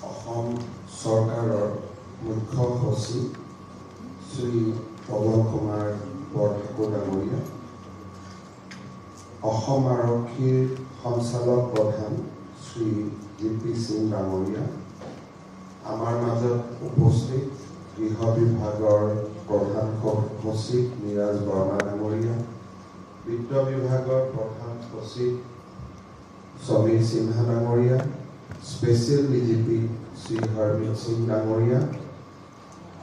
অসম চৰকাৰৰ মুখ্য সচিব শ্ৰী পৱন কুমাৰ বৰঠাকুৰ ডাঙৰীয়া, অসম আৰক্ষীৰ সঞ্চালক প্ৰধান শ্ৰী জি.পি. সিং ডাঙৰীয়া, আমাৰ মাজত উপস্থিত গৃহ বিভাগৰ প্ৰধান সচিব নিৰাজ বৰ্মা ডাঙৰীয়া, বিত্ত বিভাগৰ প্ৰধান সচিব সমীৰ সিনহা ডাঙৰীয়া, স্পেচিয়েল ডিজিপি শ্ৰী হৰমিত সিং ডাঙৰীয়া,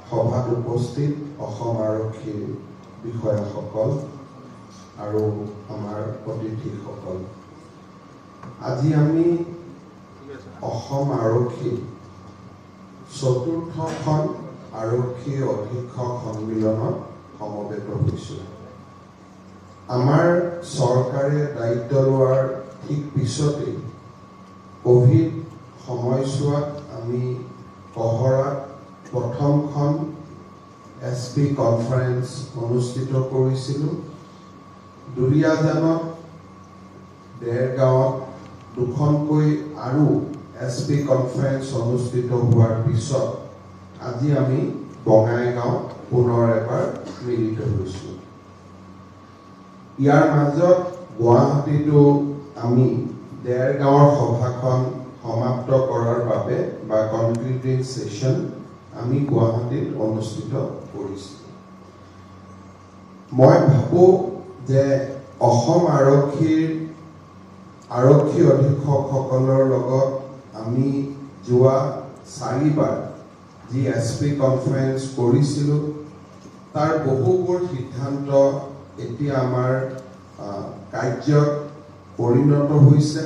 সভাত উপস্থিত অসম আৰক্ষীৰ বিষয়াসকল আৰু আমাৰ অতিথিসকল, আজি আমি অসম আৰক্ষী চতুৰ্থখন আৰক্ষী অধীক্ষক সন্মিলনত সমবেত হৈছোঁ। আমাৰ চৰকাৰে দায়িত্ব লোৱাৰ ঠিক পিছতেই কোভিড সময়ছোৱাত আমি কহৰাত প্ৰথমখন SP কনফাৰেন্স অনুষ্ঠিত কৰিছিলোঁ। দুলীয়াজানত, দেৰগাঁৱত দুখনকৈ আৰু SP কনফাৰেন্স অনুষ্ঠিত হোৱাৰ পিছত আজি আমি বঙাইগাঁৱত পুনৰ এবাৰ মিলিত হৈছোঁ। ইয়াৰ মাজত গুৱাহাটীতো আমি দেৰগাঁৱৰ সভাখন সমাপ্ত কৰাৰ বাবে বা কনক্লুডিং সেশন আমি গুৱাহাটীত অনুষ্ঠিত কৰিছিলোঁ। মই ভাবোঁ যে অসম আৰক্ষী অধীক্ষকসকলৰ লগত আমি যোৱা 4বাৰ যি SP কনফাৰেন্স কৰিছিলোঁ তাৰ বহুবোৰ সিদ্ধান্ত এতিয়া আমাৰ কাৰ্যত পৰিণত হৈছে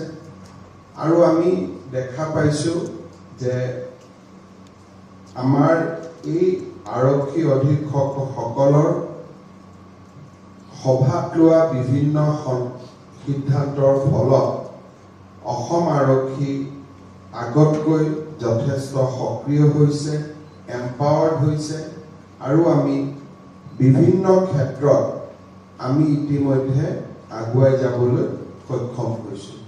আৰু আমি দেখা পাইছোঁ যে আমাৰ এই আৰক্ষী অধীক্ষকসকলৰ সভাত লোৱা বিভিন্ন সিদ্ধান্তৰ ফলত অসম আৰক্ষী আগতকৈ যথেষ্ট সক্ৰিয় হৈছে, এম্পাৱাৰ্ড হৈছে আৰু আমি বিভিন্ন ক্ষেত্ৰত আমি ইতিমধ্যে আগুৱাই যাবলৈ সক্ষম হৈছোঁ।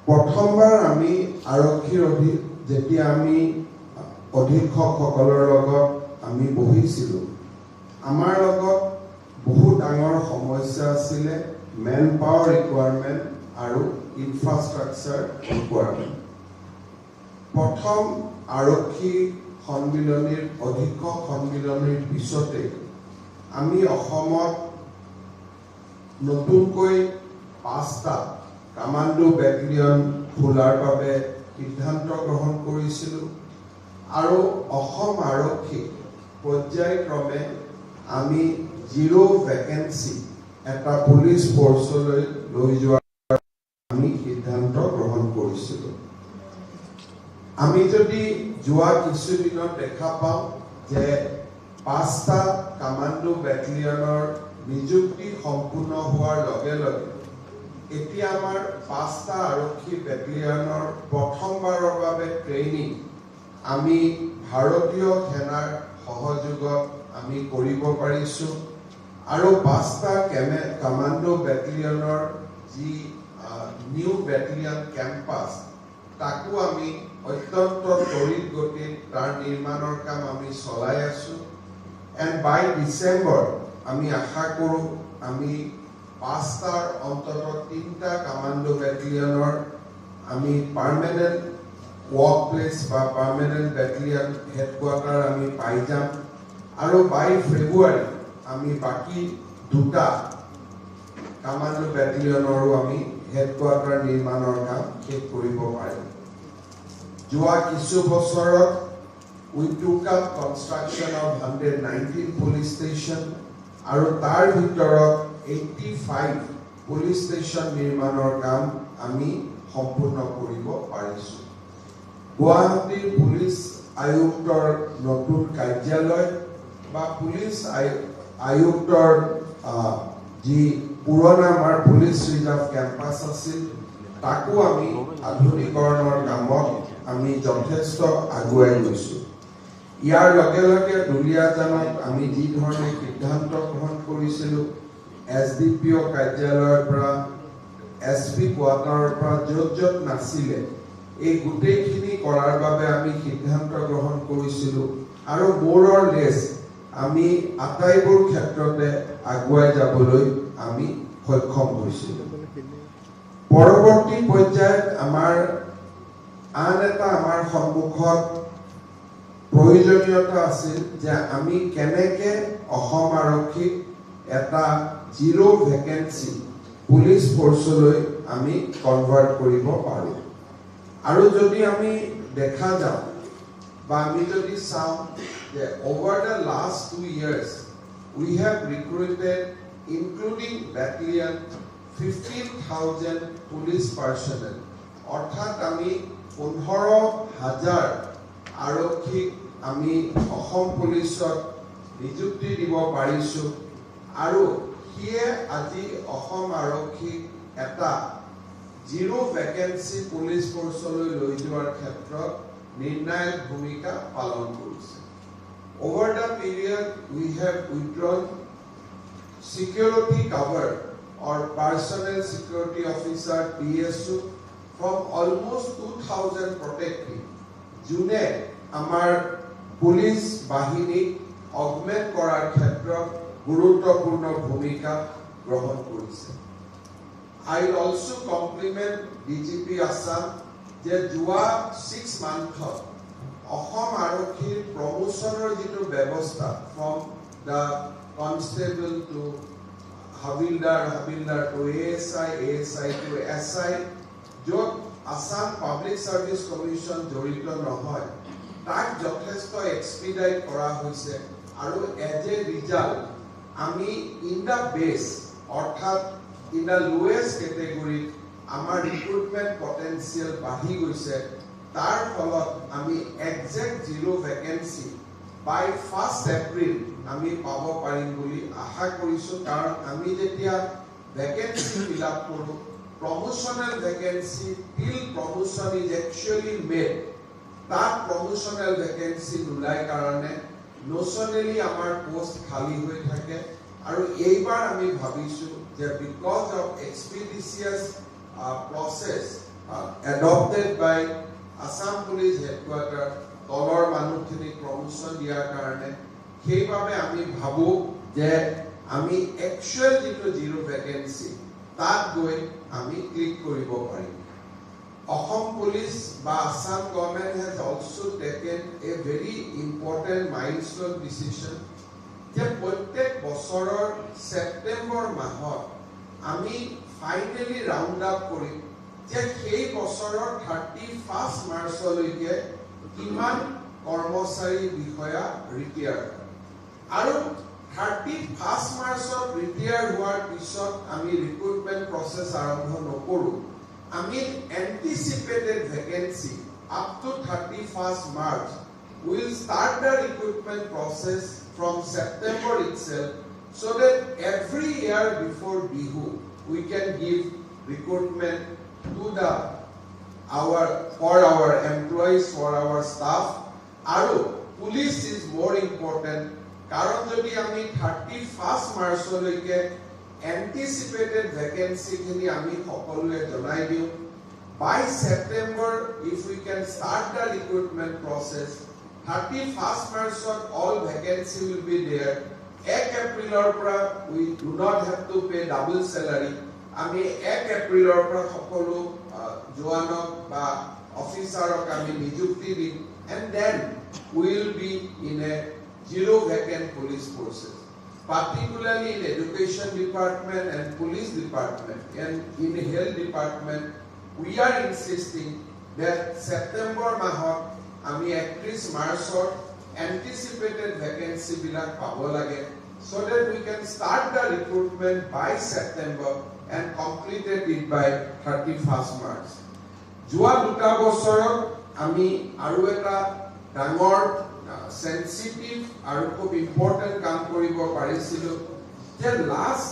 প্ৰথমবাৰ আমি যেতিয়া আমি অধীক্ষকসকলৰ লগত আমি বহিছিলোঁ, আমাৰ লগত বহু ডাঙৰ সমস্যা আছিলে মেন পাৱাৰ ৰিকুৱাৰমেণ্ট আৰু ইনফ্ৰাষ্ট্ৰাকচাৰ ৰিকুৱাৰমেণ্ট। প্ৰথম আৰক্ষী সন্মিলনীৰ অধীক্ষক সন্মিলনীৰ পিছতে আমি অসমত নতুনকৈ 5টা কামাণ্ডো বেটেলিয়ন খোলাৰ বাবে সিদ্ধান্ত গ্ৰহণ কৰিছিলোঁ আৰু অসম আৰক্ষী পৰ্যায়ক্ৰমে আমি 0 ভেকেন্সি এটা পুলিচ ফৰ্চলৈ লৈ যোৱাৰ আমি সিদ্ধান্ত গ্ৰহণ কৰিছিলোঁ। আমি যদি যোৱা কিছুদিনত দেখা পাওঁ যে 5টা কামাণ্ডো বেটেলিয়নৰ নিযুক্তি সম্পূৰ্ণ হোৱাৰ লগে লগে এতিয়া আমাৰ 5টা আৰক্ষী বেটেলিয়নৰ প্ৰথমবাৰৰ বাবে ট্ৰেইনিং আমি ভাৰতীয় সেনাৰ সহযোগত আমি কৰিব পাৰিছোঁ আৰু 5টা কামাণ্ডো বেটেলিয়নৰ যি নিউ বেটেলিয়ন কেম্পাছ তাকো আমি অত্যন্ত তড়িৎ গতিত তাৰ নিৰ্মাণৰ কাম আমি চলাই আছোঁ। এণ্ড বাই ডিচেম্বৰ আমি আশা কৰোঁ আমি 5টাৰ অন্তত 3টা কামাণ্ডো বেটেলিয়নৰ আমি পাৰ্মানেণ্ট ৱৰ্ক প্লেচ বা পাৰ্মানেণ্ট বেটেলিয়ন হেডকোৱাৰ্টাৰ আমি পাই যাম আৰু বাই ফেব্ৰুৱাৰী আমি বাকী 2টা কামাণ্ডো বেটেলিয়নৰো আমি হেডকোৱাৰ্টাৰ নিৰ্মাণৰ কাম শেষ কৰিব পাৰিম। যোৱা কিছু বছৰত we took up construction of 119 police station আৰু তাৰ ভিতৰত 85 police station নিৰ্মাণৰ কাম আমি সম্পূৰ্ণ কৰিব পাৰিছোঁ। গুৱাহাটীৰ পুলিচ আয়ুক্তৰ নতুন কাৰ্যালয় বা পুলিচ আয়ুক্তৰ যি পুৰণা আমাৰ পুলিচ ৰিজাৰ্ভ কেম্পাছ আছিল তাকো আমি আধুনিকৰণৰ কামত আমি যথেষ্ট আগুৱাই গৈছোঁ। ইয়াৰ লগে লগে দুলীয়াজানত আমি যি ধৰণে সিদ্ধান্ত গ্ৰহণ কৰিছিলোঁ SDPO কাৰ্যালয়ৰ পৰা SP কোৱাৰ্টাৰৰ পৰা য'ত নাছিলে এই গোটেইখিনি কৰাৰ বাবে আমি সিদ্ধান্ত গ্ৰহণ কৰিছিলোঁ আৰু মোৰ অৰ লেছ আমি আটাইবোৰ ক্ষেত্ৰতে আগুৱাই যাবলৈ আমি সক্ষম হৈছিলোঁ পৰৱৰ্তী পৰ্যায়ত আমাৰ আন এটা আমাৰ সন্মুখত প্ৰয়োজনীয়তা আছিল যে আমি কেনেকৈ অসম আৰক্ষীক এটা জিৰ' ভেকেন্সি পুলিচ ফ'ৰ্চলৈ আমি কনভাৰ্ট কৰিব পাৰোঁ আৰু যদি আমি দেখা যাওঁ বা আমি যদি চাওঁ যে over the last 2 years we have recruited including battalion 15,000 police personnel অৰ্থাৎ আমি 15,000 আৰক্ষীক আমি অসম পুলিচত নিযুক্তি দিব পাৰিছোঁ আৰু হিয়ে আজি অসম আৰক্ষীক এটা জিৰ' ভেকেন্সি পুলিচ ফ'ৰ্চলৈ লৈ যোৱাৰ ক্ষেত্ৰত নিৰ্ণায়ক ভূমিকা পালন কৰিছে over the period we have withdrawn security cover or personnel security officer PSU from almost 2,000 protecting june amar police bahini augment korar khetrot gurutopurno bhumika grohon korise I will also compliment DGP Assam je jua 6 months Assam আৰক্ষীৰ প্ৰমোচনৰ যিটো ব্যৱস্থা from the constable to havildar to ASI to SI য'ত Assam public service commission জড়িত নহয় তাক যথেষ্ট expedite কৰা হৈছে আৰু এজ এ ৰিজাল্ট আমি ইন দা বেস অৰ্থাৎ ইন দা লোয়েষ্ট কেটেগৰী আমাৰ ৰিক্ৰুটমেন্ট পটেনশিয়াল বাঢ়ি গৈছে তাৰ ফলত আমি এক্সাক্ট জিৰ' ভেকেন্সি বাই 1st এপ্ৰিল আমি পাব পাৰিম বুলি আশা কৰিছো কাৰণ আমি যেতিয়া ভেকেন্সি ফিল আপ কৰো promotional vacancy till promotion is actually made that promotional vacancy nulai karone notionally amar post khali hoi thake aru eibar ami bhabisu je because of expeditious process adopted by Assam Police Headquarters তলৰ মানুহখিনি promotion দিয়াৰ কাৰণে সেইভাবে আমি ভাবো যে আমি actual যেটো জিৰো ভ্যাকেন্সি তাত গৈ আমি ক্লিক কৰিব পাৰিম অসম পুলিচ বা Assam government has also taken a very important milestone decision যে প্ৰত্যেক বছৰৰ সেপ্টেম্বৰ মাহত আমি ফাইনালি ৰাউন্ড আপ কৰিম যে সেই বছৰৰ 31 মাৰ্চলৈকে কিমান কৰ্মচাৰী বিষয়া ৰিটায়াৰ আৰু 31 মাৰ্চত ৰিটায়াৰ হোৱাৰ পিছত আমি ৰিক্ৰুটমেন্ট প্ৰসেস আৰম্ভ নকৰো আমি এন্টিসিপেটেড vacancy up to 31st March we will start the recruitment process from September itself so that every year before Bihu we can give recruitment to our employees for our staff aru police is more important karon jodi ami 31st March loike anticipated vacancy khini ami sokolue janai diu by September if we can start the recruitment process 31st March all vacancy will be there 1 April pora we do not have to pay double salary আমি 1 এপ্ৰিলৰ পৰা সকলো জোৱানক বা অফিচাৰক আমি নিযুক্তি দিম and then we will be in a zero vacant police forces particularly in education department and police department and in health department we are insisting that September mahot ami 31 Marchor anticipated vacancy bilak pabo lage so that we can start the recruitment by September and completed it by 31st March. Jua duta bosorot ami aru eta dangor sensitive aru khub important kam koribo parisilu the last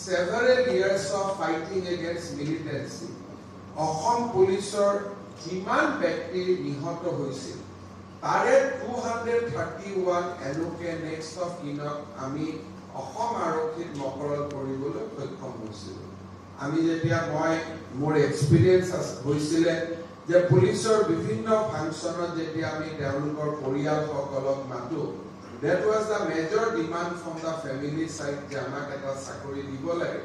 several years of fighting against militancy Assam policeor jiman byakti nihoto hoisil tare 231 enuke next of kinok ami Assam আৰক্ষীত নকৰল কৰিবলৈ সক্ষম হৈছিল আমি যেতিয়া মই মোৰ experience হৈছিল যে পুলিচৰ বিভিন্ন ফাংচনত যেতিয়া আমি তেওঁলোকৰ পৰিয়ালসকলক মাতো, that was the major demand from the family side যে আমাক এটা চাকৰি দিব লাগে।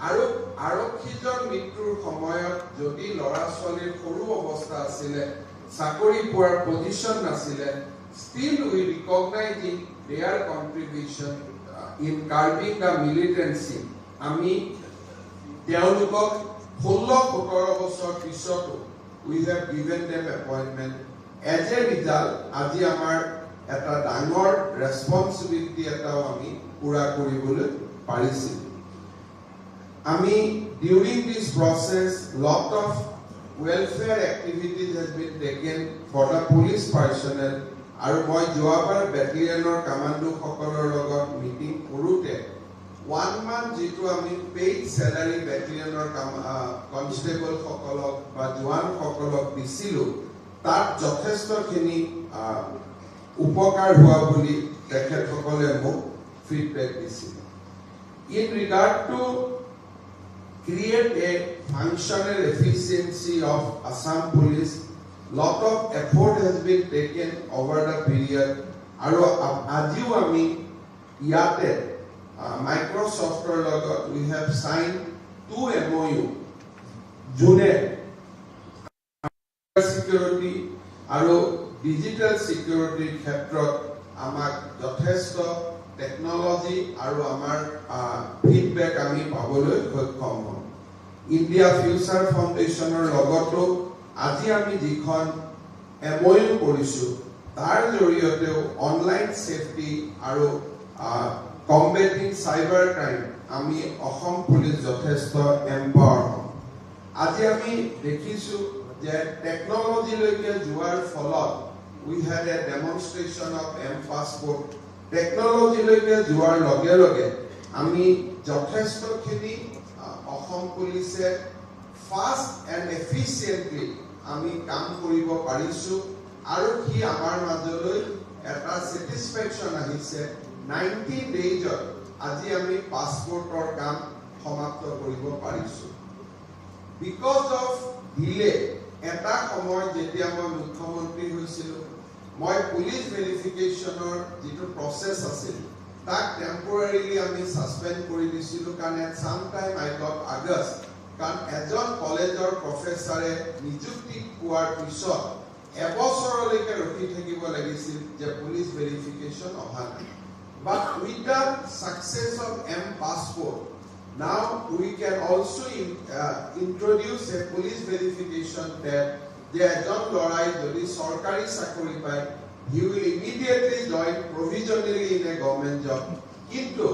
আৰু আৰক্ষীজন মৃত্যুৰ সময়ত যদি ল'ৰা ছোৱালীৰ সৰু অৱস্থা আছিলে, চাকৰি পোৱাৰ পজিশন নাছিলে, still we recognizing their contribution in curbing the militancy, আমি তেওঁলোকক 16-17 বছৰ পিছতো we have given them appointment. As a result, আজি আমাৰ এটা ডাঙৰ ৰেসপন্সিবিলিটি এটাও আমি পুৰা কৰিবলৈ পাৰিছিল। আমি during this process lot of welfare activities has been taken for the police personnel, আৰু মই যোৱাবাৰ বেটেলিয়নৰ কমাণ্ডো সকলৰ লগত মিটিং কৰোতে 1 month যেটো আমি পেইড স্যালাৰি বেটেলিয়নৰ কনস্টেবল সকলক বা জোৱান সকলক দিছিলো, তাত যথেষ্টখিনি উপকাৰ হোৱা বুলি তেখেতসকলে মোক ফিডবেক দিছিল। In regard to create a functional efficiency of Assam Police, lot of effort has been taken over the period, আৰু আজিও আমি ইয়াতে Microsoftৰ লগত we have signed 2 MOU যোনে security আৰু digital security ক্ষেত্ৰত আমাক যথেষ্ট টেকনলজি আৰু আমাৰ ফিডবেক আমি পাবলৈ সক্ষম হম। ইণ্ডিয়া ফিউচাৰ ফাউণ্ডেশ্যনৰ লগতো আজি আমি যিখন MOU কৰিছো, তাৰ জৰিয়তেও অনলাইন সেফটি আৰু combating cyber crime আমি অসম পুলিচ যথেষ্ট এম্পাৱাৰ হম। আজি আমি দেখিছো যে টেকনলজি লৈকে যোৱাৰ ফলত we had a demonstration of passport. Technology লৈকে যোৱাৰ লগে লগে আমি যথেষ্টখিনি অসম পুলিচে ফাষ্ট এণ্ড এফিচিয়েন্টলি আমি কাম কৰিব পাৰিছো, আৰু কি আমাৰ মাজলৈ এটা স্যাটিসফ্যাকশন আহিছে। 90 days আজি আমি পাসপোৰ্টৰ কাম সমাপ্ত কৰিব পাৰিছো। Because of delay, এটা সময় যেতিয়া মই মুখ্যমন্ত্ৰী হৈছিল, মই পুলিচ ভেৰিফিকেশনৰ যেটো প্ৰসেস আছিল তাক টেম্পোৰাৰিলি আমি সাসপেন্ড কৰি দিছিলো, কাৰণ at some time I got August, কাৰণ এজন কলেজৰ প্ৰফেসৰে নিযুক্তি পোৱাৰ পিছত এবছৰলৈকে ৰখি থাকিব লাগিছিল যে পুলিচ ভেৰিফিকেশন অহা নাই। But with the success of passport, now we can also introduce a police verification that the ejon lorai jodi sarkari chakori pai, he will immediately join provisionally in a government job. Kintu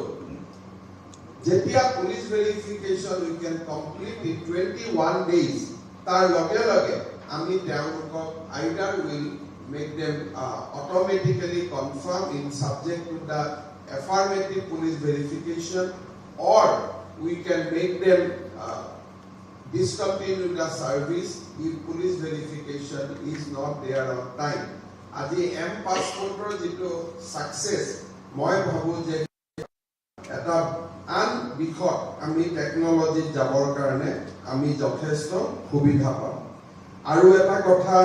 jetia police verification we can complete in 21 days, tar loge loge ami teolokok either will make them automatically confirm in subject to the affirmative police verification, or we can make them discontinue the service if police verification is not there on time. Adi passportor jito success moi bhabu je eta an bikhot ami technology jabor karone ami jotheshto subidha pam। aru eta kotha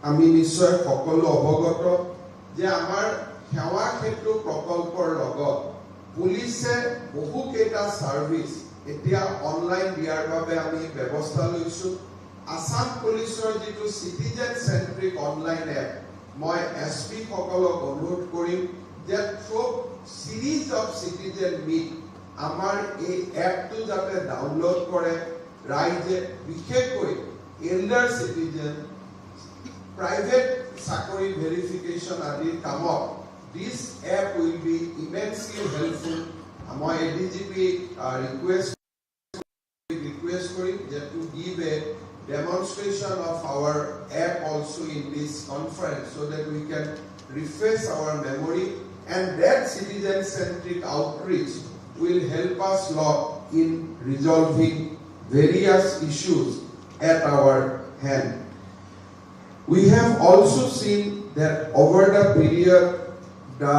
আমি নিশ্চয় সকলো অৱগত যে আমাৰ সেৱা ক্ষেত্ৰ প্ৰকল্পৰ লগত পুলিচে বহু কেইটা সাৰ্ভিস এতিয়া অনলাইন দিয়াৰ বাবে আমি ব্যৱস্থা লৈছো। আসাম পুলিচৰ যেটো সিটিজেন সেন্ট্ৰিক অনলাইন এপ, মই এসপি সকলক অনুৰোধ কৰিম যে থ্ৰু সিৰিজ অফ সিটিজেন মিট আমাৰ এই এপটো যাতে ডাউনলোড কৰে ৰাইজে, বিশেষকৈ elder citizen, private sakori verification adi kamot this app will be immensely helpful. Moi DGP request kori to give a demonstration of our app also in this conference so that we can refresh our memory, and that citizen centric outreach will help us lot in resolving various issues at our hand. We have also seen that over the period, the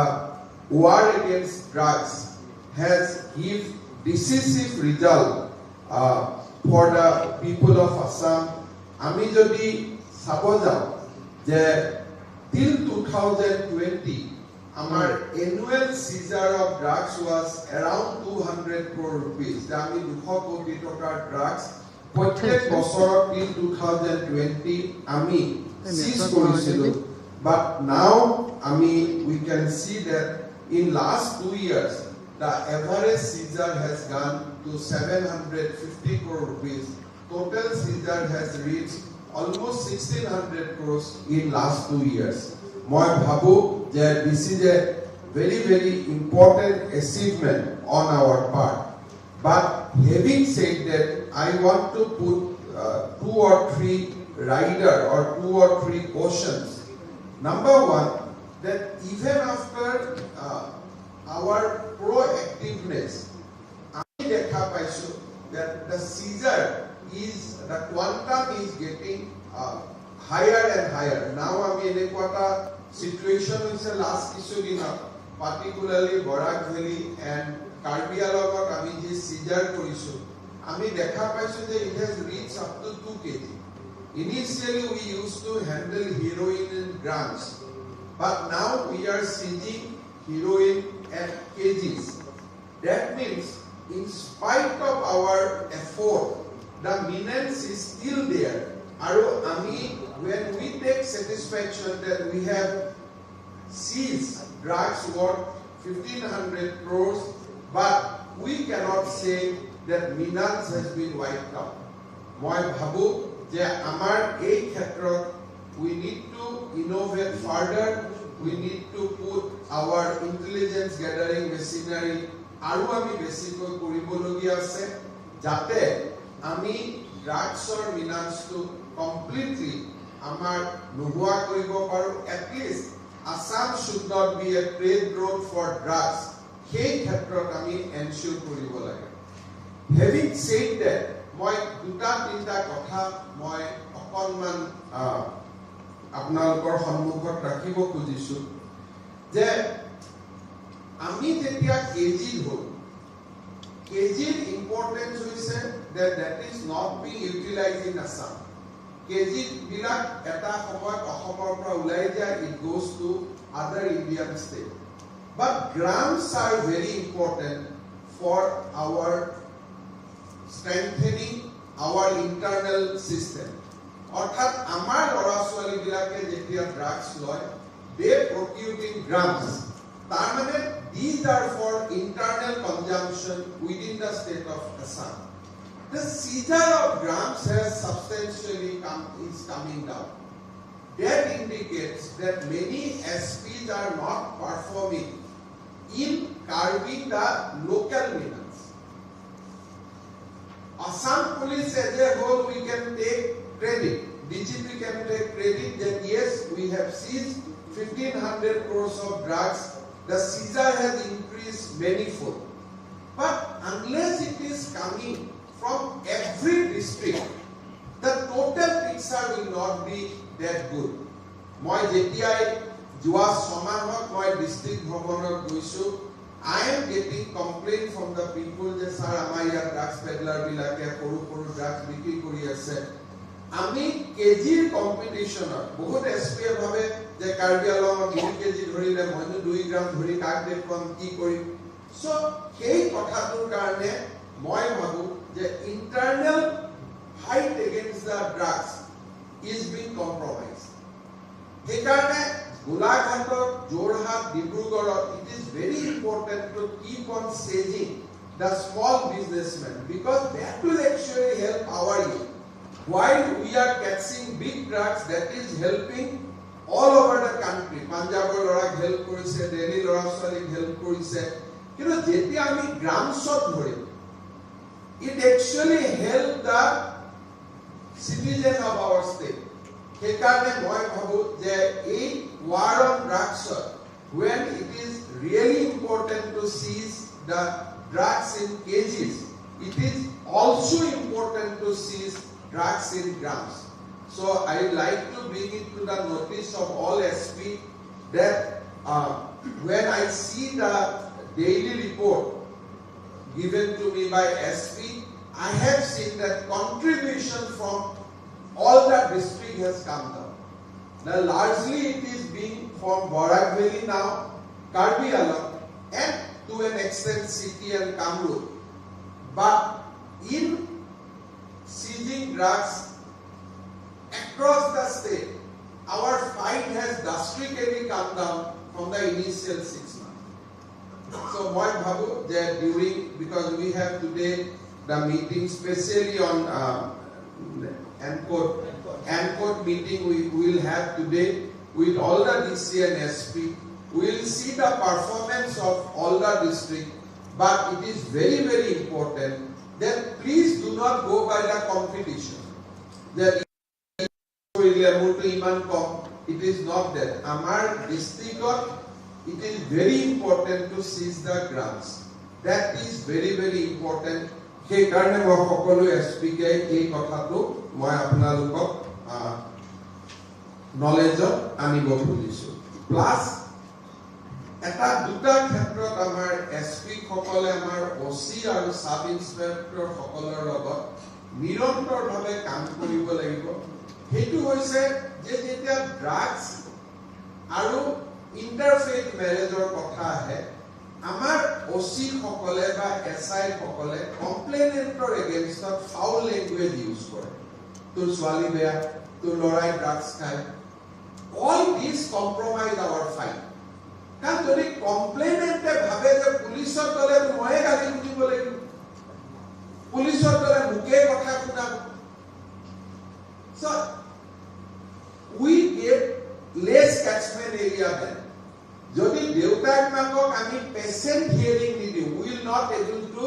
war against drugs has given decisive result for the people of Assam. Ami jodi Sabojao, till 2020, our annual seizure of drugs was around 200 crore rupees. That means 200 koti tokar drugs. Protek bosorot till 2020, ami seize korisilu. But now, we can see that in last 2 years, the average seizure has gone to 750 crore rupees. Total seizure has reached almost 1600 crores in last 2 years. Moi bhabu that this is a very, very important achievement on our part. But having said that, I want to put 2 or 3 rider or 2 or 3 cautions. Number one, that even after our proactiveness, that the seizure the quantum is getting higher and higher. Now in a situation is the last issue, particularly Borak Valley and Karbi Anglong seizure korisu. It has reached up to 2 kg. Initially we used to handle heroin in grams, but now we are seizing heroin at kgs. That means in spite of our effort, the menace is still there. When we take satisfaction that we have seized drugs worth 1500 crores, but we cannot say that menace has been wiped out. Moi bhabu je amar ei khetrot we need to innovate further. We need to put our intelligence gathering machinery aru ami besiko koribologia ase jate ami drugsor menace to completely amar nohua koribo paru. At least Assam should not be a trade road for drugs. Hei khetrot ami ensure koribo lage. Having said that, moi duta tinta kotha moi okonman আপোনালোকৰ সন্মুখত ৰাখিব খুজিছো যে আমি যেতিয়া KG হল কেজিৰ importance হৈছে that is not being utilized in Assam. KG বিলাক এটা সময়ত অসমৰ পৰা ওলাই যায়, it goes to other Indian states. But grams are very important for our strengthening our internal system. অর্থাৎ আমার লড়াছোৱালী বিলাকে যেতিয়া ড্রাগস লয়, they procuring grams. তার মানে these are for internal consumption within the state of Assam. The seizure of grams has substantially is coming down. That indicates that many SPs are not performing in curbing the local menace. Assam police as a whole, we can take credit. DGP can take credit that yes, we have seized 1500 crores of drugs. The seizure has increased manifold. But unless it is coming from every district, the total picture will not be that good. Moi jetiai jua samahot moi district bhavanot goisu, I am getting complaint from the people that sir amar ya drugs peddler bilake koru drugs bikri kori ase. আমি কেজিৰ কম্পিটিশনত বহুত SP ভাবে যে Karbi আংলঙত 2 KG ধৰিলে মই 2 গ্ৰাম ধৰি কাক দেখুৱাম কি কৰিম। সো সেই কথাটোৰ কাৰণে মই ভাবো যে internal fight against the drugs is being compromise. সেইকাৰণে গোলাঘাটত, যোৰহাট, ডিব্ৰুগড়ত it is very important to keep on seizing the small businessmen, because that will actually help our youth. While we are catching big drugs, that is helping all over the country. Punjab lorak help korise, Delhi lorak help korise. Jetia ami gramsot dhori, it actually help the citizen of our state. Hekarne moi bhabu je ei war on drugs, when it is really important to seize the drugs in kgs, it is also important to seize drugs in grams. So I would like to bring it to the notice of all SP that when I see the daily report given to me by SP, I have seen that contribution from all the district has come down. Now largely it is being from Barak Valley now, Karbi Alam, and to an extent City and Kamrup. But in seizing drugs across the state, our fight has drastically come down from the initial 6 months. So moi bhabu that during, because we have today the meeting especially on ANCOT meeting we will have today with all the DC and SP. We will see the performance of all the districts, but it is very, very important that please do not go by the competition. That it is not that. Amar district, it is very important to seize the grants. That is very, very important. সেই কাৰণে মই সকলো এসপিকে এই কথাটো মই আপোনালোকক নলেজত আনিব খুজিছো। প্লাস এটা দুটা ক্ষেত্ৰত আমাৰ এসপি সকলে আমাৰ ওসি আৰু সাব ইন্সপেক্টৰ সকলৰ লগত নিৰন্তৰভাৱে কাম কৰিব লাগিব। হেতু হৈছে যে যেতিয়া ড্ৰাগছ আৰু ইন্টাৰফেথ মেৰেজৰ কথা আহে, আমাৰ ওসি সকলে বা এসআই সকলে কমপ্লেনেন্টৰ এগেইনষ্টত ফাউল ল্যাঙ্গুৱেজ ইউজ কৰে। তোৰ ছোৱালী বেয়া, তোৰ লৰাই ড্ৰাগছ খায়। All these compromise our fight. কাৰণ যদি কমপ্লেনেন্টে ভাবে যে পুলিচৰ দলে ময়ে গালি শুনিব লাগিব, পুলিচৰ দলে মুখে কথা শুনাব। So we get less catchment area then. যদি দেউতাক মাকক আমি পেশেন্ট হিয়ারিং নিদিও, we will not able to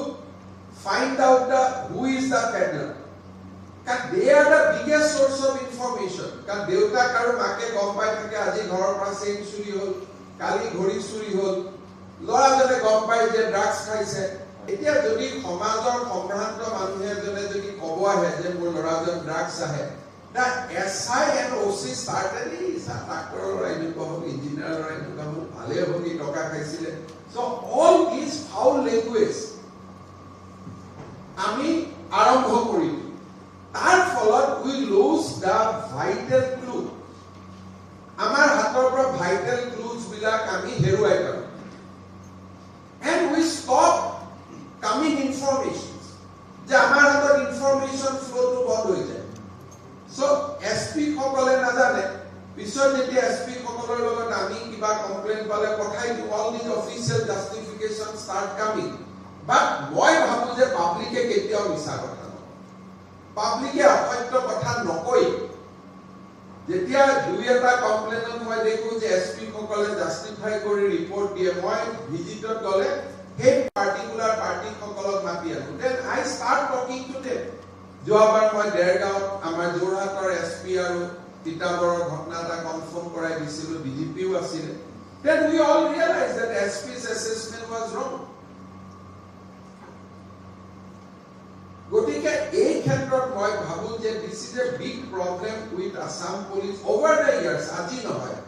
find out who is the peddler. Because they are the biggest source of information. Because দেউতাক আৰু মাকে গম পাই থাকে আজি ঘৰৰ পৰা চেইন চুৰি হ'ল, কালি ঘড়ী চুৰি হ'ল, ল'ৰাজনে গম পাই যে ড্ৰাগছ খাইছে। এতিয়া যদি সমাজৰ সম্ভ্ৰান্ত মানুহে এজনে যদি ক'ব আহে যে মোৰ ল'ৰাজন ড্ৰাগছ আহে, the SI and OC certainly is a doctor or engineer or so all these foul language আমি আৰম্ভ কৰিলো। তাৰ ফলত we lose the vital clue. আমাৰ হাতৰ পৰা vital clues বিলাক আমি হেৰুৱাই পেলালো। And we stop coming informations. যে আমাৰ হাতৰ information flow টো বন্ধ হৈ যায়। So SP সকলে নাজানে, পিছত যেতিয়া SP সকলৰ লগত আমি কিবা কমপ্লেইন পালে পঠাই দিও, all these official justification start coming. But মই ভাবো যে পাব্লিকে কেতিয়াও মিছা কথা নকয়, পাব্লিকে অসত্য কথা নকয়। যেতিয়া দুই এটা কমপ্লেইনত মই দেখো যে SP সকলে জাস্টিফাই কৰি ৰিপৰ্ট দিয়ে, মই ভিজিটত গলে সেই পাৰ্টিকুলাৰ পাৰ্টি সকলক মাতি আনো, then I start talking to them. যোৱাবাৰ মই দেৰগাঁৱত আমাৰ যোৰহাটৰ এসপি আৰু তিতাবৰৰ ঘটনা এটা কনফাৰ্ম কৰাই দিছিলো, ডিজিপিও আছিল। Then we all realized that SP's assessment was wrong. গতিকে এই ক্ষেত্ৰত মই ভাবো যে this is a big problem with Assam police over the years, আজি নহয়,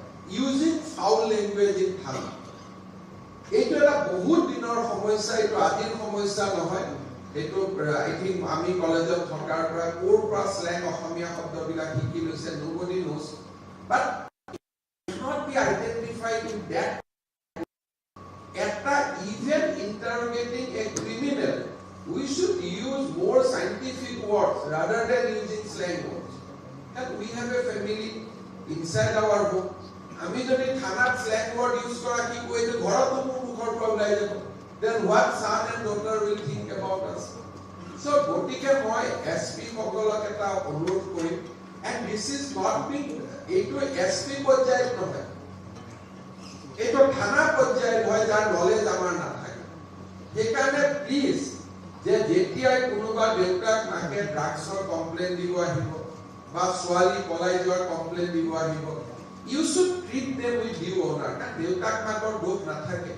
using foul language in Thana. এইটো এটা বহুত দিনৰ সমস্যা, এইটো আজিৰ সমস্যা নহয়। এইটো I think আমি কলেজত থকাৰ পৰা কোৰ পৰা স্ল্যাং অসমীয়া শব্দবিলাক শিকি লৈছে, nobody knows, but it cannot be identified in that. After even interrogating a criminal, we should use more scientific words rather than using slang words. And we have a family inside our home. আমি যদি থানাত slang word use কৰা কি কইটো ঘৰতো মুখৰ পৰা ওলাই যাব, then what son and daughter will think about us? So গতিকে মই SP সকলক এটা অনুৰোধ কৰিম, and this is not being এইটো SP পৰ্যায়ত নহয়, এইটো থানা পৰ্যায়ত হয়, যাৰ নলেজ আমাৰ নাথাকে। সেইকাৰণে প্লিজ যে যেতিয়াই কোনোবা দেউতাক মাকে ড্ৰাগছৰ কমপ্লেইন দিব আহিব বা ছোৱালী পলাই যোৱাৰ কমপ্লেইন দিব আহিব, you should treat them with due honor. কাৰণ দেউতাক মাকৰ দোষ নাথাকে,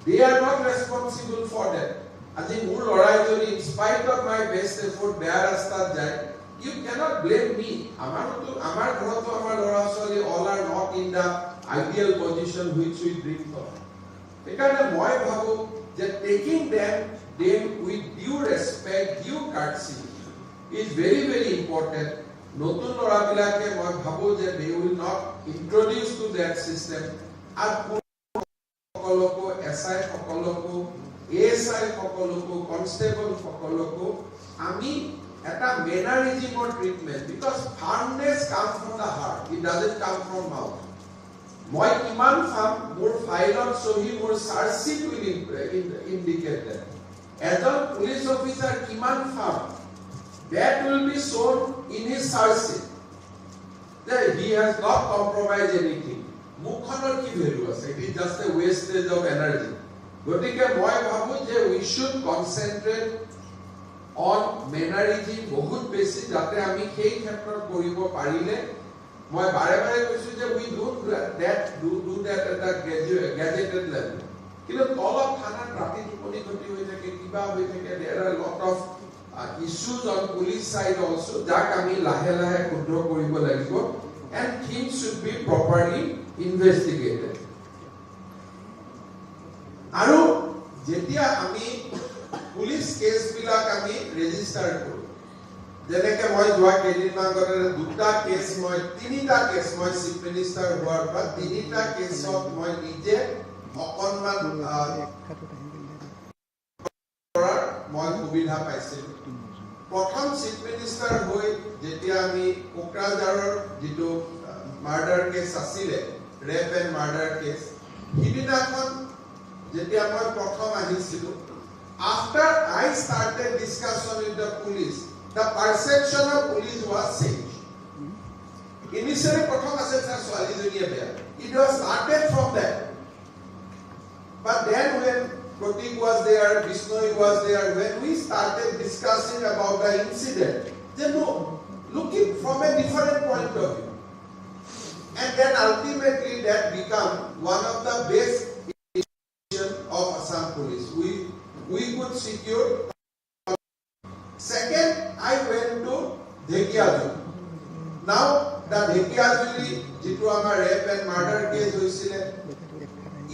they are not responsible for that. আজি মোৰ লৰাই যদি in spite of my best effort বেয়া ৰাস্তাত যায়, you cannot blame me. আমাৰ ঘৰতো আমাৰ ল'ৰা ছোৱালী all are not in the ideal position which we dream for. সেইকাৰণে মই ভাবো যে taking them with due respect, due courtesy is very, very important. নতুন লৰাবিলাকে মই ভাবো যে they will not introduce to that system আৰু সকলকো এসআই সকলকো এএসআই সকলকো কনস্টেবল সকলকো আমি এটা মেনাৰিজিমৰ treatment because firmness comes from the heart, it doesn't come from mouth. মই কিমান ফাৰ্ম মোৰ ফাইলত সহি মোৰ চাৰ্জশিট will indicate that এজন পুলিশ অফিচাৰ কিমান farm that will be shown in his charge that he has not compromised anything. Mukhanor ki value ase, it is just a wastage of energy. Gotike moi bhabu je we should concentrate on mannerism bahut beshi jate ami sei khetrot koribo parile. Moi bare koisu je we don't do that at a gadgeted level. Kilo tolop thana rati tuponi khoti hoi thake kiba hoi thake, there are a lot of issues on police side also jak ami lahe lahe control koribo lagibo and things should be properly investigated. Aru jetia ami police case bilak ami register koru jeneke moi joa kedin man gore duta case moi tinita case moi chief minister hoar pa tinita case of moi nije okonman মই সুবিধা পাইছিল প্ৰথম chief minister হৈ যেতিয়া আমি কোকৰাঝাৰৰ যেটো murder cash আছিলে ৰেপ এণ্ড মাৰ্ডাৰ কেছ হিদিনাখন যেতিয়া মই প্ৰথম আহিছিল after I started discussion with the police the perception of police was changed. Initially প্ৰথম আছে ছোৱালী জনীয়ে বেয়া, it was started from that, but then when Pratik was there, Bishnoi was there, when we started discussing about the incident, they know, looking from a different point of view. And then ultimately that became one of the best initiatives of Assam Police. We could secure. Second, I went to Dhekiajuli. Now, the Dhekiajuli, jitu amar rape and murder case hoisile,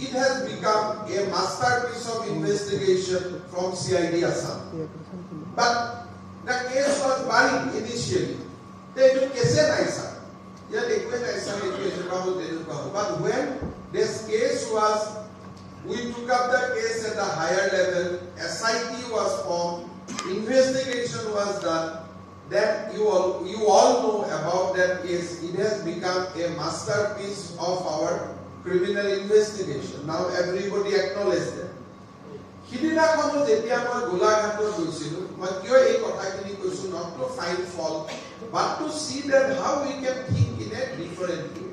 it has become a masterpiece of investigation from CID Assam. But the case was buried initially. They took case naisa. Yeah, they went naisa. But when this case was, we took up the case at a higher level. SIT was formed. Investigation was done. Then you all know about that case. It has become a masterpiece of our criminal investigation. Now everybody acknowledges that. Hidina kono jetia moi Golaghator goisilu, moi kyo ei kotha kini koisu not to find fault, but to see that how we can think in a different way.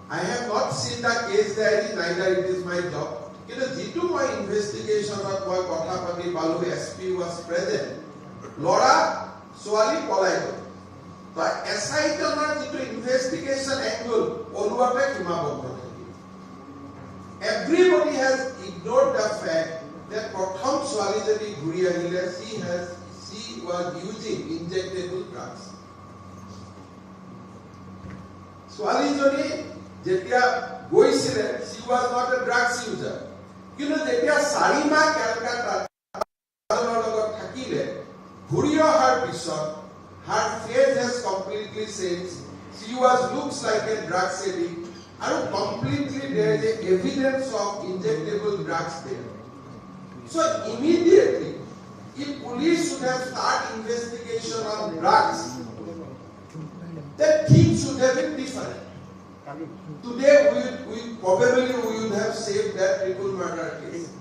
I have not seen the case diary, neither it is my job. Kilo jitu moi investigation of moi kotha pati palu SP was present. Lora swali polai go. But SIT on the investigation angle, everybody has ignored the fact that Pratham Swali Guriahila, she was using injectable drugs. Swali Jetia Goisile, she was not a drugs user. You know, Jetia Sarima Calcutta Thakile, Gurio her bishop. Her face has completely changed. She looks like a drug addict. And completely there is evidence of injectable drugs there. So immediately, if police should have started investigation on drugs, then things should have been different. Today we probably would have saved that triple murder case.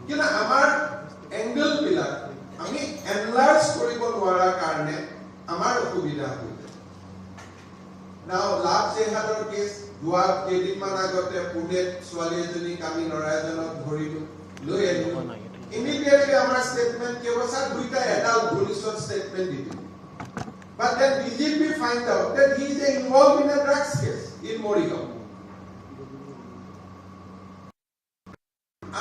You know, our angle pillar, I mean, enlarge koribo nwara karne. Amar অসুবিধা হইছে নাও লাভ জেহাদৰ cash দুৱা কেদিনমান আগতে পুনেত ছোৱালী এজনী কামি লৰা এজনক ধৰিলো লৈ আহিলো ইমিডিয়েটলি আমাৰ ষ্টেটমেন্ট কেৱছা দুইটা এডাল্ট পুলিচৰ ষ্টেটমেন্ট দিলে but then BJP find out that he is involved in a drugs case in Morigaon.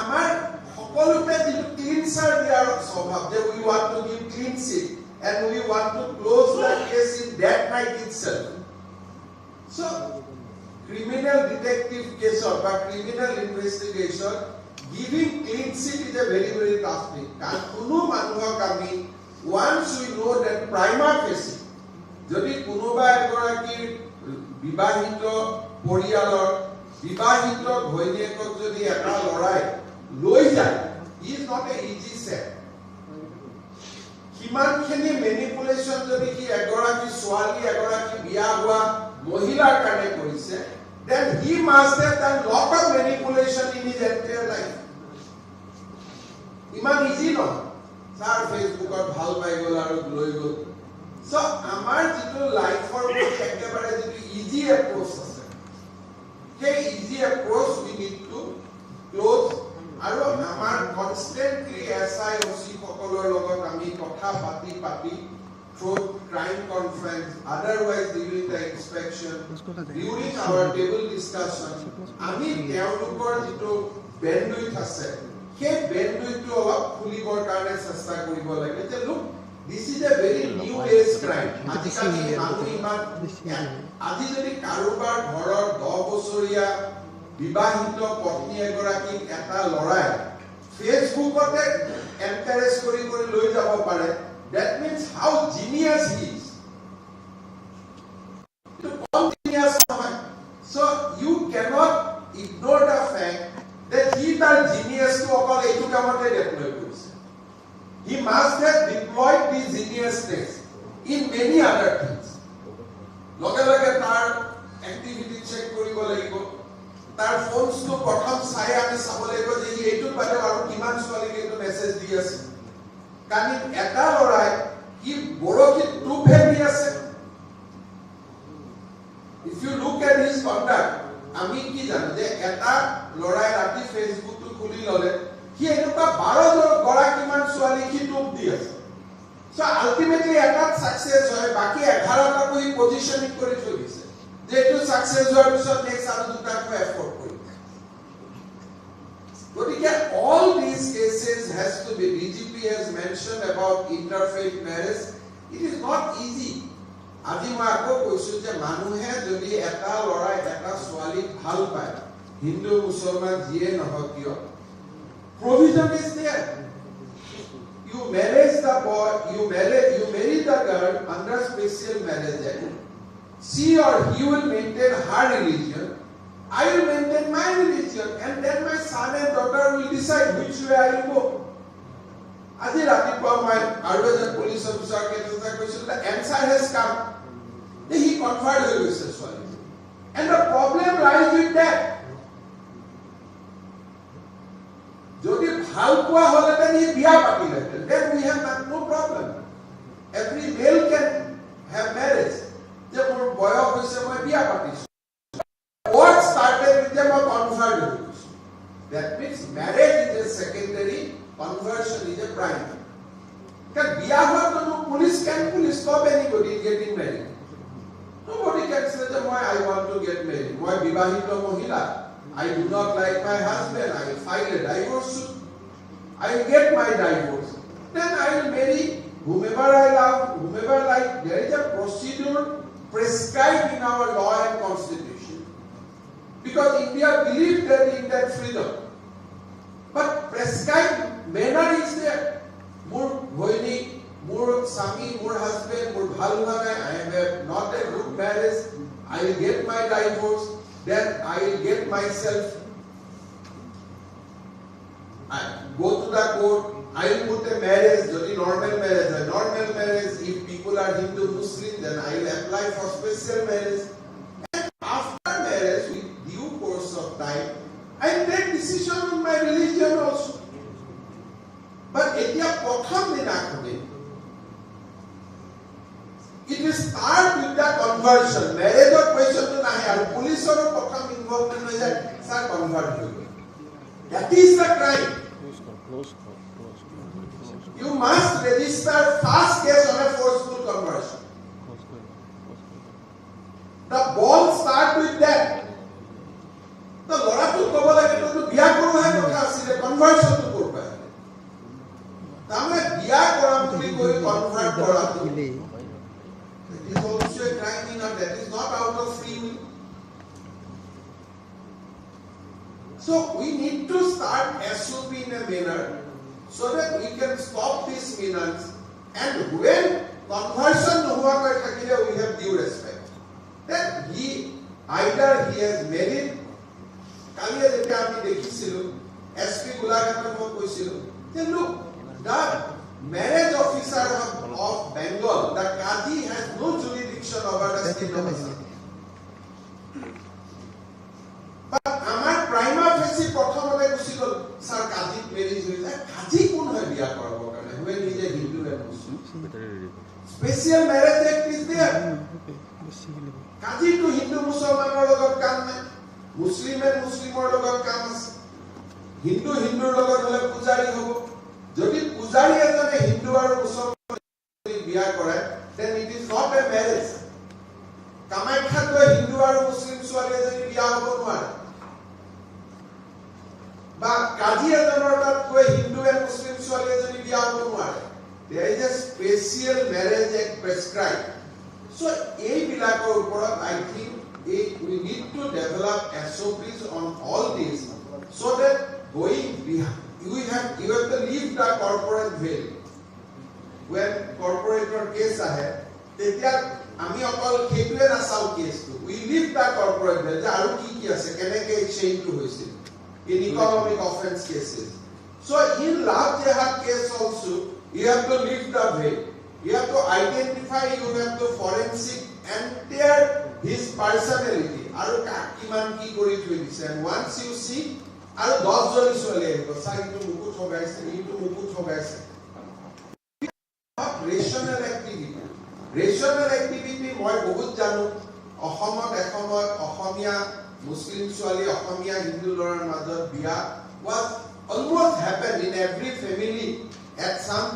আমাৰ সকলোতে যিটো ক্লিনচাৰ দিয়াৰ স্বভাৱ যে we want to give clean sheet and we want to close the case in that night itself. So, criminal detective case or criminal investigation, giving clean sheet is a very, very tough thing. Once we know that prima facie যদি কোনোবা এগৰাকীৰ বিবাহিত পৰিয়ালৰ বিবাহিত ঘৈণীয়েকক যদি এটা লৰাই লৈ যায়, is not a easy set. কিমানখিনি মেনিপুলেশ্যন যদি কি এগৰাকী ছোৱালী এগৰাকী বিয়া হোৱা মহিলাৰ কাৰণে কৰিছে, then he must have done lot of manipulation in his entire life. ইমান ইজি নহয় ছাৰ ফেচবুকত ভাল পাই গ'ল আৰু লৈ গ'ল। So আমাৰ যিটো লাইফৰ প্ৰতি একেবাৰে যিটো ইজি এপ্ৰ'চ আছে, সেই easy approach we need to close আৰু আমাৰ কনষ্টেণ্টলি SIOC সকলৰ লগত আমি কথা পাতি through crime conference, otherwise during the inspection, during our table discussion, আমি তেওঁলোকৰ যিটো বেণ্ডউইথ আছে সেই বেণ্ডউইথটো অলপ খুলিবৰ কাৰণে চেষ্টা কৰিব লাগে যে look, this is a very new age crime. আজি যদি কাৰোবাৰ ঘৰৰ 10 বছৰীয়া বিবাহিত পত্নী এগৰাকীক এটা লৰাই ফেচবুকতে এনকাৰেজ কৰি লৈ যাব পাৰে, that means how genius he is. So you cannot ignore the fact that he tar genius to okol etu kamate deploy korise. He must have deployed this geniusness in many other things. Loge tar activity check koribo lagibo, tar phones to prothom sai ami sabo lagibo je hi etu bade aru kiman swali etu message di ase. Kani eta lorai ki boroki proof heavy ase. If you look at his conduct, আমি কি জানো যে এটা লৰাই ৰাতি ফেচবুকটো খুলি ললে কি এনেকুৱা 12 গৰাকীমান ছোৱালী কি টুপ দি আছে। সো আলটিমেটলি এটা সাকসেস হয়, বাকি 11টা কই পজিশনিং কৰি থৈ দিছে যে এটো সাকসেস হোৱাৰ পিছত নেক্সট আৰু দুটা কো এফৰ্ট কৰি। গতিকে all these cases has to be, DGP has mentioned about interfaith marriage. It is not easy. আজি মই আকৌ কৈছো যে মানুহে যদি এটা লৰাই এটা ছোৱালী ভাল পায়, হিন্দু মুছলমান যিয়ে নহওক কিয়, provision is there. You marry the boy, you marry the girl under special marriage act. She or he will maintain her religion, I will maintain my religion, and then my son and daughter will decide which way I will go. আজি ৰাতিপুৱা মই আৰু এজন police officer কেইটা কৈছিল, the answer has come. He conferred with his ছোৱালী. And the problem lies with that. যদি ভাল পোৱা হলেতেন হি বিয়া পাতিলেতেন, then we have no problem. Every male can have marriage. যে মোৰ বয়স হৈছে মই বিয়া পাতিছো. What started with them or conferred with? That means marriage is a secondary, conversion is a primary. Because biya hua to police stop anybody getting married. Nobody can say that I want to get married. Moi bibahito mohila, I do not like my husband, I will file a divorce suit. I will get my divorce. Then I will marry whomever I love, whomever I like. There is a procedure prescribed in our law and constitution. Because India believes that in that freedom. But prescribed manner is there. More bhoini, more sami, more husband, more bhalugane, I have not a good marriage, I will get my divorce, then I will get myself, I go to the court, I will put a marriage, jodi normal marriage, if people are Hindu, Muslim, then I will apply for special marriage. And after marriage, with due course of time, I take decision on my religion also. But etia prothom dinakone, it will start with the conversion. Marriage or question to nahi, and police or prothom involvement is that sir convert you. That is the crime. You must register first case on a forceful conversion. The ball start with that. The lora to kobo lage to biya koru hai kotha asile conversion to korba. Tamle biya koram tuli koi convert kora to. It is also a crime in that is not out of free will. So we need to start SOP in a manner so that we can stop these menace, and when conversion নোহোৱাকৈ থাকিলে we have due respect that he either he has married কালিয়ে যেতিয়া আমি দেখিছিলো SP গোলাঘাটত মই কৈছিলো যে look the marriage officer of Bengal the Qadi has no jurisdiction over the state of Assam. আমাৰ prima facie প্ৰথমতে কৈছিল স্যাৰ কাজী মেৰিজ হৈ যায় কাজী কোন হয় বিয়া কৰাবৰ কাৰণে হয় নিজে হিন্দু আৰু মুছলিম স্পেশাল ম্যাৰেজ এক্ট ইজ देयर কাজী তো হিন্দু মুছলমানৰ লগত কাম নাই মুছলিমে মুছলিমৰ লগত কাম আছে হিন্দু হিন্দুৰ লগত হলে পূজাৰী হ'ব যদি পূজাৰী এজনে হিন্দু আৰু মুছলমান বিয়া কৰে then it is not a marriage কামাখ্যাত হিন্দু আৰু মুছলিম ছোৱালী এজনী বিয়া হ'ব নোৱাৰে বা কাজী এজনৰ তাত কৈ হিন্দু আৰু মুছলিম ছোৱালী এজনী বিয়া হ'ব নোৱাৰে there is a special marriage act prescribed so এই বিলাকৰ ওপৰত I think we need to develop SOPs on all these so that going you have to leave the corporate veil when corporator case ahe তেতিয়া আমি অকল খেতুৱে নাচাও কেছটো we leave the corporate veil আৰু কি আছে কেনেকৈ এক্সচেঞ্জ হৈছিল in economic offense cases. So in Love Jihad case also, you have to lift the veil. You have to identify, you have to forensic entire his personality. Aru kiman ki kori thoi dise. And once you see, aru 10 joni chole ahibo. Sir, itu mukut hogaise, itu mukut hogaise. Not rational activity. Rational activity moi bahut janu. Ahomot ekhomot Ahomia Muslim Swali Ahomia Hindu Loran Mother Bia was almost happened in every family at some